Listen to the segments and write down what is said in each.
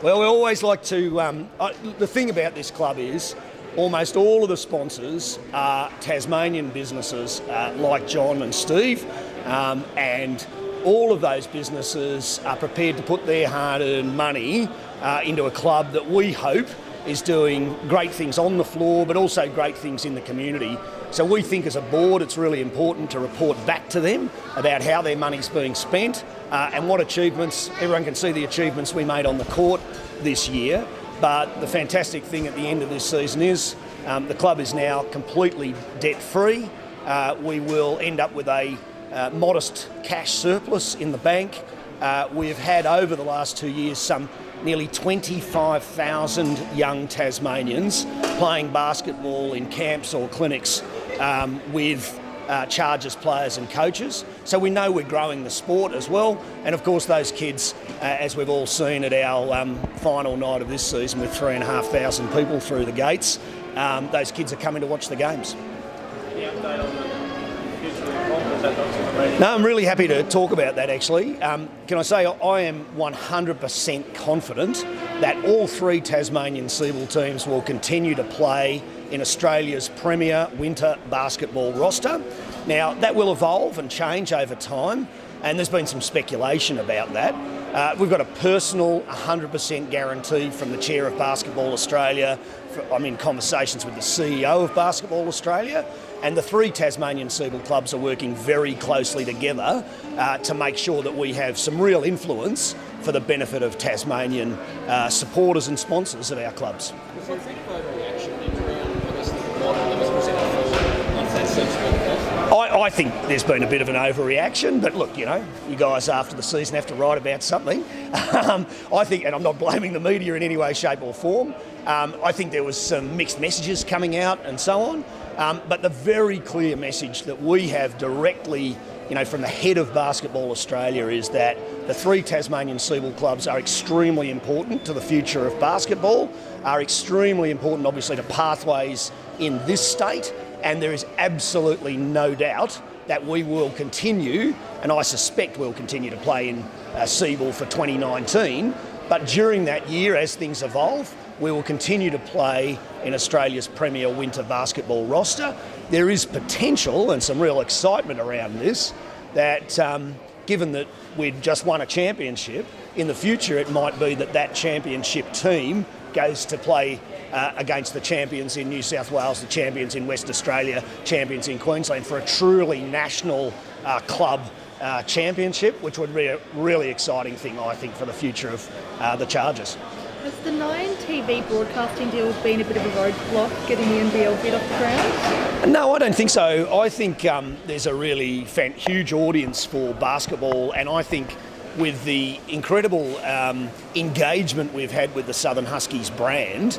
Well, we always like to. The thing about this club is almost all of the sponsors are Tasmanian businesses like John and Steve, and all of those businesses are prepared to put their hard-earned money into a club that we hope is doing great things on the floor, but also great things in the community. So we think as a board it's really important to report back to them about how their money's being spent and what achievements. Everyone can see the achievements we made on the court this year, but the fantastic thing at the end of this season is the club is now completely debt-free. We will end up with a modest cash surplus in the bank. We've had over the last 2 years some nearly 25,000 young Tasmanians playing basketball in camps or clinics with Chargers players and coaches. So we know we're growing the sport as well. And of course those kids, as we've all seen at our final night of this season with 3,500 people through the gates, those kids are coming to watch the games. No, I'm really happy to talk about that actually. Can I say I am 100% confident that all three Tasmanian Seaball teams will continue to play in Australia's premier winter basketball roster. Now that will evolve and change over time, and there's been some speculation about that. We've got a personal 100% guarantee from the chair of Basketball Australia. I'm in conversations with the CEO of Basketball Australia, and the three Tasmanian Seaball clubs are working very closely together to make sure that we have some real influence for the benefit of Tasmanian supporters and sponsors of our clubs. I think there's been a bit of an overreaction, but look, you guys after the season have to write about something. I think, and I'm not blaming the media in any way, shape or form, I think there was some mixed messages coming out and so on, but the very clear message that we have directly from the head of Basketball Australia is that the three Tasmanian Seaball clubs are extremely important to the future of basketball, are extremely important obviously to pathways in this state, and there is absolutely no doubt that we will continue, and I suspect we'll continue to play in Seaball for 2019, but during that year as things evolve, we will continue to play in Australia's premier winter basketball roster. There is potential and some real excitement around this that given that we'd just won a championship, in the future it might be that championship team goes to play against the champions in New South Wales, the champions in West Australia, champions in Queensland for a truly national club championship, which would be a really exciting thing, I think, for the future of the Chargers. Has the Nine TV broadcasting deal been a bit of a roadblock getting the NBL bid off the ground? No, I don't think so. I think there's a really huge audience for basketball, and I think with the incredible engagement we've had with the Southern Huskies brand,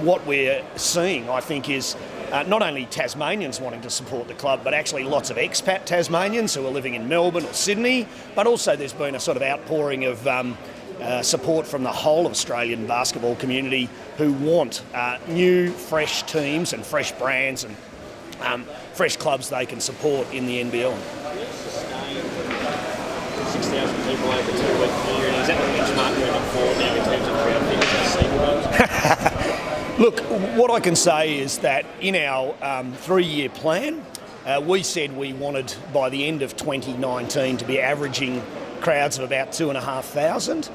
what we're seeing, I think, is not only Tasmanians wanting to support the club, but actually lots of expat Tasmanians who are living in Melbourne or Sydney, but also there's been a sort of outpouring of support from the whole Australian basketball community who want new, fresh teams and fresh brands and fresh clubs they can support in the NBL. 6,000 people over 2 week period. Is that the benchmark moving forward now in terms of crowd figures? Look, what I can say is that in our 3-year plan, we said we wanted by the end of 2019 to be averaging crowds of about 2,500.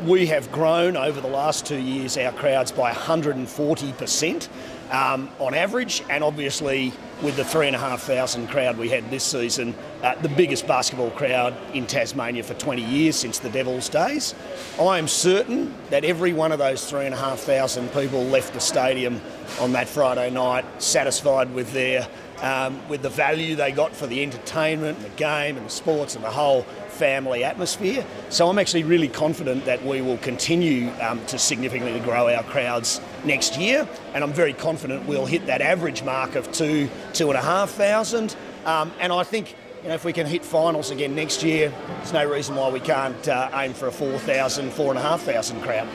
We have grown over the last 2 years our crowds by 140% on average, and obviously with the 3,500 crowd we had this season, the biggest basketball crowd in Tasmania for 20 years since the Devils' days. I am certain that every one of those 3,500 people left the stadium on that Friday night satisfied with their with the value they got for the entertainment, the game and the sports and the whole family atmosphere. So I'm actually really confident that we will continue to significantly grow our crowds next year, and I'm very confident we'll hit that average mark of 2,500. And I think if we can hit finals again next year, there's no reason why we can't aim for a 4,000, 4,500 crowd.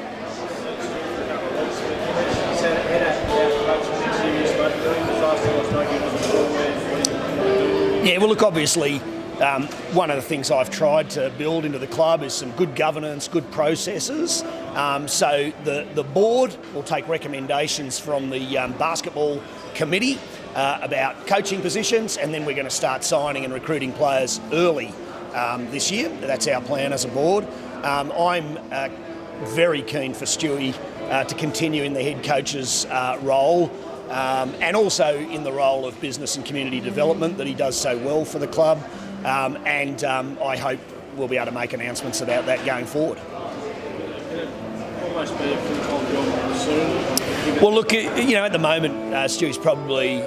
Yeah, well, look, obviously, one of the things I've tried to build into the club is some good governance, good processes. So the board will take recommendations from the basketball committee about coaching positions, and then we're going to start signing and recruiting players early this year. That's our plan as a board. I'm very keen for Stewie to continue in the head coach's role. And also in the role of business and community development that he does so well for the club. And I hope we'll be able to make announcements about that going forward. Almost be a full-time job soon. Well, look, at the moment, Stewie's probably,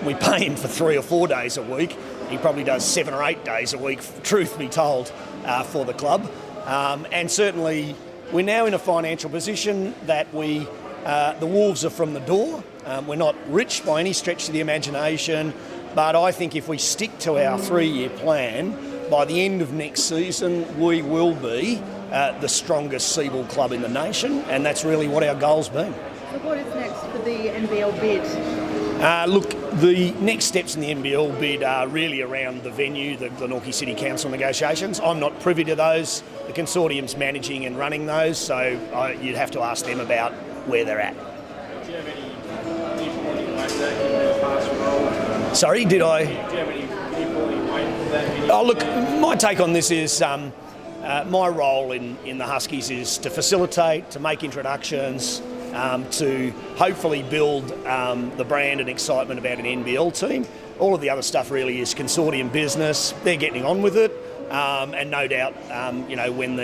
we pay him for 3 or 4 days a week. He probably does 7 or 8 days a week, truth be told, for the club. And certainly we're now in a financial position that the Wolves are from the door. We're not rich by any stretch of the imagination, but I think if we stick to our 3-year plan, by the end of next season, we will be the strongest Seaball club in the nation, and that's really what our goal's been. So what is next for the NBL bid? Look, the next steps in the NBL bid are really around the venue, the Glenorchy City Council negotiations. I'm not privy to those. The consortium's managing and running those, so you'd have to ask them about where they're at. Do you have any people you like that in your past role? Sorry, did I? Do you have any people you wait for that? Oh, look, my take on this is my role in the Huskies is to facilitate, to make introductions, to hopefully build the brand and excitement about an NBL team. All of the other stuff really is consortium business. They're getting on with it, and no doubt, when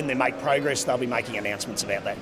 they make progress, they'll be making announcements about that.